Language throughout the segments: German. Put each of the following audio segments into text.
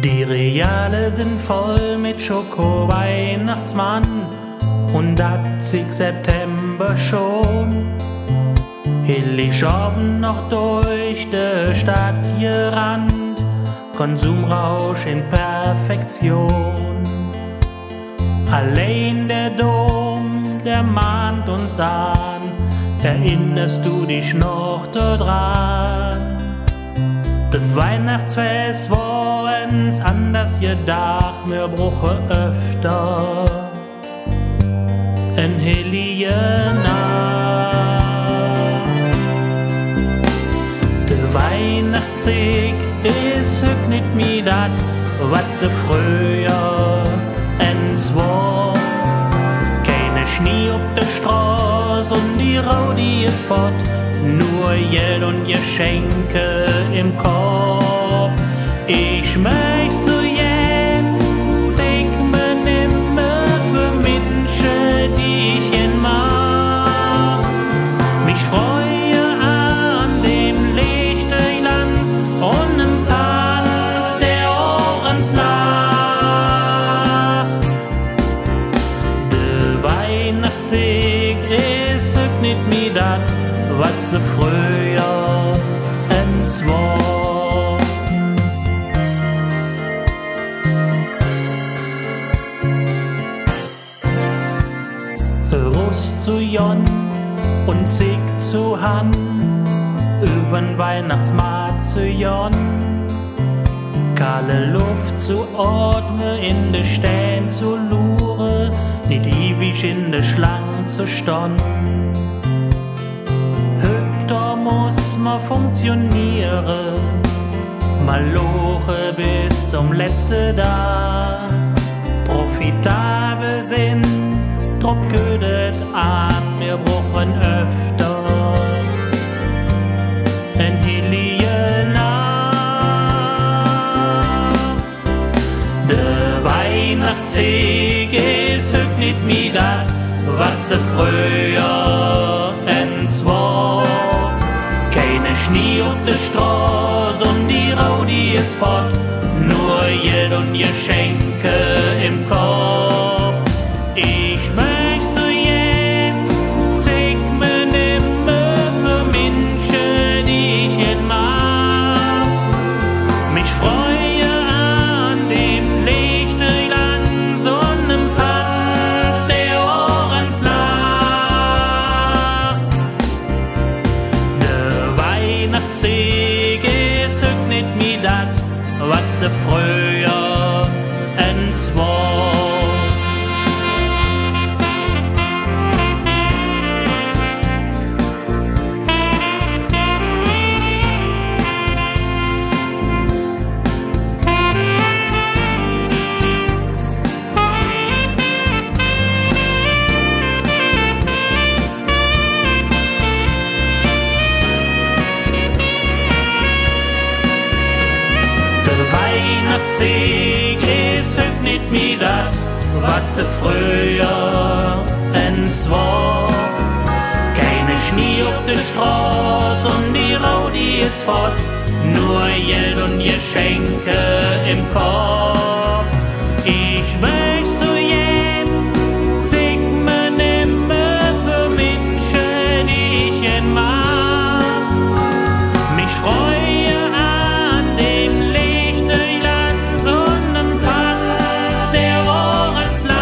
Die Reale sind voll mit Schoko-Weihnachtsmann und 80 September schon. Ich oben noch durch die Stadt gerannt, Konsumrausch in Perfektion. Allein der Dom, der mahnt uns an, erinnerst du dich noch daran? Das Weihnachtsfest war ens anders gedacht, wir bruche öfter en heilige Nacht. Der Weihnachtssieg ist heut nicht mehr dat, wat se früher ens war. Keine Schnee auf der Straße und die Rodi ist fort, nur Geld und Geschenke im Korb. Ich möcht so gern, zeig mir nimmer für Menschen, die ich gern mag. Mich freue an dem Lichterglanz und im Tanz der Ohrensnacht. Der Weihnachtssieg ist heut nicht mehr dat, wat se früher ens war. Rust zu Jon und Zig zu Han, übern Weihnachtsmarkt zu Jon. Kahle Luft zu atmen, in de Stän zu lure, nicht ewig in de Schlang zu stonnen. Da muss man funktionieren, mal loche bis zum letzten Tag. Profitabel sind, drop gödet an, wir bruchen öfter en heilige Nacht. Der Weihnachtssieg ist heut nicht mehr dat, wat se früher ens war. Schnee auf der Straße und die Rodi ist fort, nur Geld und Geschenke im Korb. Ich möcht so gern, zeig mir nimmer für Menschen, die ich gern mag. Mich freue an dem Lichterglanz und im Tanz der Ohrensnacht. Weihnachtssieg ist heut nicht mehr dat, wat se früher ens war. Weihnachtssieg ist heut nicht mehr dat, wat se früher ens war. Keine Schnee auf der Straße und die Rodi ist fort, nur Geld und Geschenke im Korb. Ich möcht so gern, zeig mir nimmer für Menschen, die ich gern mag. Mich freue an dem Lichterglanz und im Tanz der Ohrensnacht.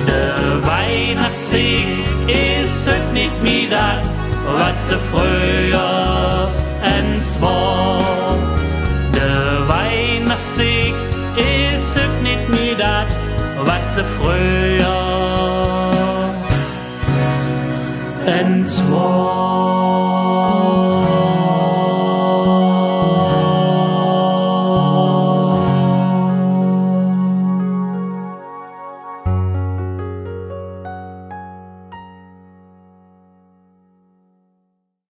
Der Weihnachtssieg ist heut nicht mehr dat, wat se früher ens war. Der Weihnachtssieg ist heut nicht mehr dat, wat se früher ens war.